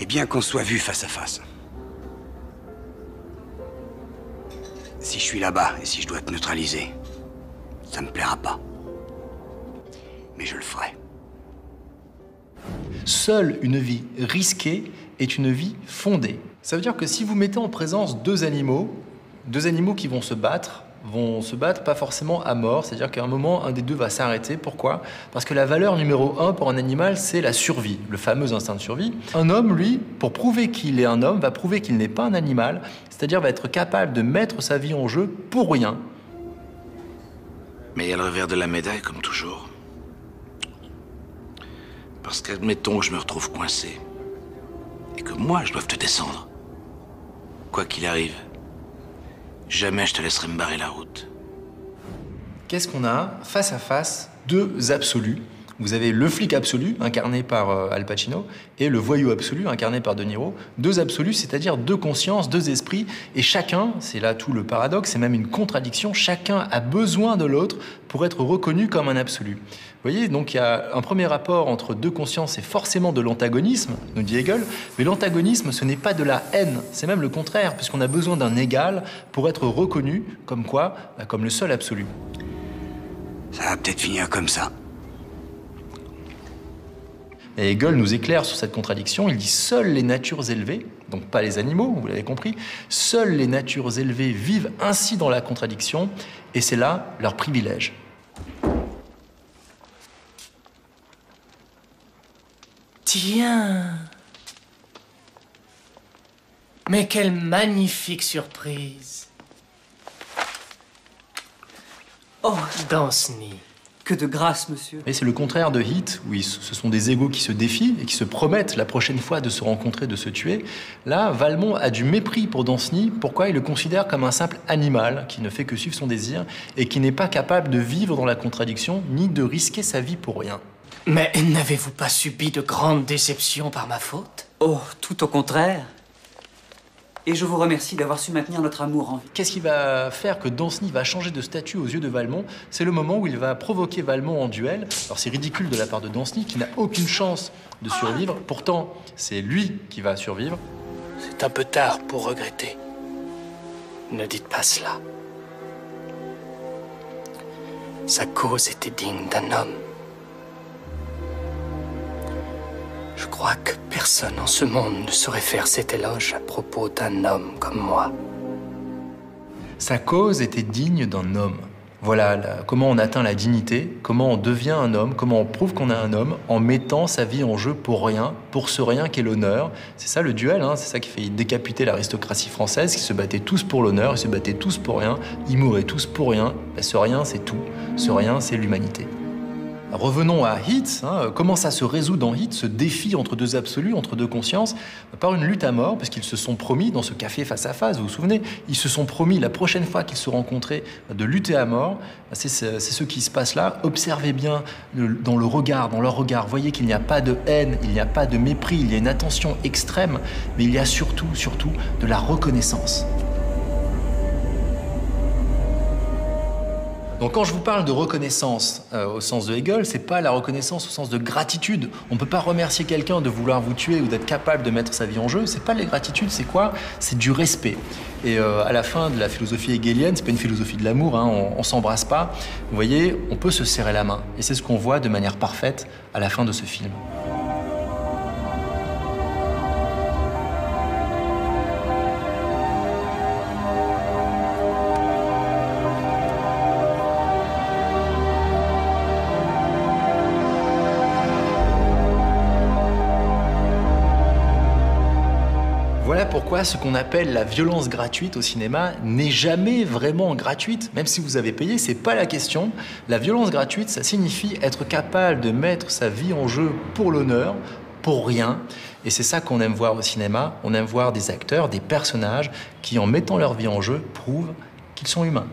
Et bien qu'on soit vu face à face. Si je suis là-bas et si je dois te neutraliser, ça me plaira pas. Mais je le ferai. Seule une vie risquée est une vie fondée. Ça veut dire que si vous mettez en présence deux animaux qui vont se battre pas forcément à mort, c'est-à-dire qu'à un moment, un des deux va s'arrêter. Pourquoi? Parce que la valeur numéro 1 pour un animal, c'est la survie, le fameux instinct de survie. Un homme, lui, pour prouver qu'il est un homme, va prouver qu'il n'est pas un animal, c'est-à-dire va être capable de mettre sa vie en jeu pour rien. Mais il y a le revers de la médaille, comme toujours. Parce qu'admettons que je me retrouve coincé, et que moi, je doive te descendre. Quoi qu'il arrive, jamais je te laisserai me barrer la route. Qu'est-ce qu'on a face à face? Deux absolus. Vous avez le flic absolu, incarné par Al Pacino, et le voyou absolu, incarné par De Niro. Deux absolus, c'est-à-dire deux consciences, deux esprits, et chacun, c'est là tout le paradoxe, c'est même une contradiction, chacun a besoin de l'autre pour être reconnu comme un absolu. Vous voyez, donc il y a un premier rapport entre deux consciences, c'est forcément de l'antagonisme, nous dit Hegel, mais l'antagonisme, ce n'est pas de la haine, c'est même le contraire, puisqu'on a besoin d'un égal pour être reconnu comme quoi? Comme le seul absolu. Ça va peut-être finir comme ça. Et Hegel nous éclaire sur cette contradiction, il dit « Seules les natures élevées », donc pas les animaux, vous l'avez compris, « seules les natures élevées vivent ainsi dans la contradiction, et c'est là leur privilège. » Tiens! Mais quelle magnifique surprise! Oh, Danceny. que de grâce, monsieur. Et c'est le contraire de Heat, où ce sont des égos qui se défient et qui se promettent la prochaine fois de se rencontrer, de se tuer. Là, Valmont a du mépris pour Danceny. Pourquoi? Il le considère comme un simple animal qui ne fait que suivre son désir et qui n'est pas capable de vivre dans la contradiction ni de risquer sa vie pour rien. Mais n'avez-vous pas subi de grandes déceptions par ma faute? Oh, tout au contraire. Et je vous remercie d'avoir su maintenir notre amour en vie. Qu'est-ce qui va faire que Danceny va changer de statut aux yeux de Valmont? C'est le moment où il va provoquer Valmont en duel. Alors c'est ridicule de la part de Danceny, qui n'a aucune chance de survivre. Pourtant, c'est lui qui va survivre. C'est un peu tard pour regretter. Ne dites pas cela. Sa cause était digne d'un homme. Je crois que personne en ce monde ne saurait faire cet éloge à propos d'un homme comme moi. Sa cause était digne d'un homme. Voilà comment on atteint la dignité, comment on devient un homme, comment on prouve qu'on est un homme en mettant sa vie en jeu pour rien, pour ce rien qu'est l'honneur. C'est ça le duel, hein, c'est ça qui fait décapiter l'aristocratie française, qui se battait tous pour l'honneur, ils se battaient tous pour rien, ils mouraient tous pour rien. Ben, ce rien, c'est tout. Ce rien, c'est l'humanité. Revenons à Heat, hein. Comment ça se résout dans Heat, ce défi entre deux absolus, entre deux consciences, par une lutte à mort, parce qu'ils se sont promis dans ce café face à face, vous vous souvenez, ils se sont promis la prochaine fois qu'ils se rencontraient de lutter à mort. C'est ce qui se passe là. Observez bien dans le regard, dans leur regard, voyez qu'il n'y a pas de haine, il n'y a pas de mépris, il y a une attention extrême, mais il y a surtout de la reconnaissance. Donc quand je vous parle de reconnaissance au sens de Hegel, c'est pas la reconnaissance au sens de gratitude. On peut pas remercier quelqu'un de vouloir vous tuer ou d'être capable de mettre sa vie en jeu. C'est pas la gratitude, c'est quoi? C'est du respect. Et à la fin de la philosophie hegelienne, c'est pas une philosophie de l'amour, hein, on s'embrasse pas. Vous voyez, on peut se serrer la main. Et c'est ce qu'on voit de manière parfaite à la fin de ce film. Voilà pourquoi ce qu'on appelle la violence gratuite au cinéma n'est jamais vraiment gratuite. Même si vous avez payé, c'est pas la question. La violence gratuite, ça signifie être capable de mettre sa vie en jeu pour l'honneur, pour rien. Et c'est ça qu'on aime voir au cinéma. On aime voir des acteurs, des personnages qui, en mettant leur vie en jeu, prouvent qu'ils sont humains.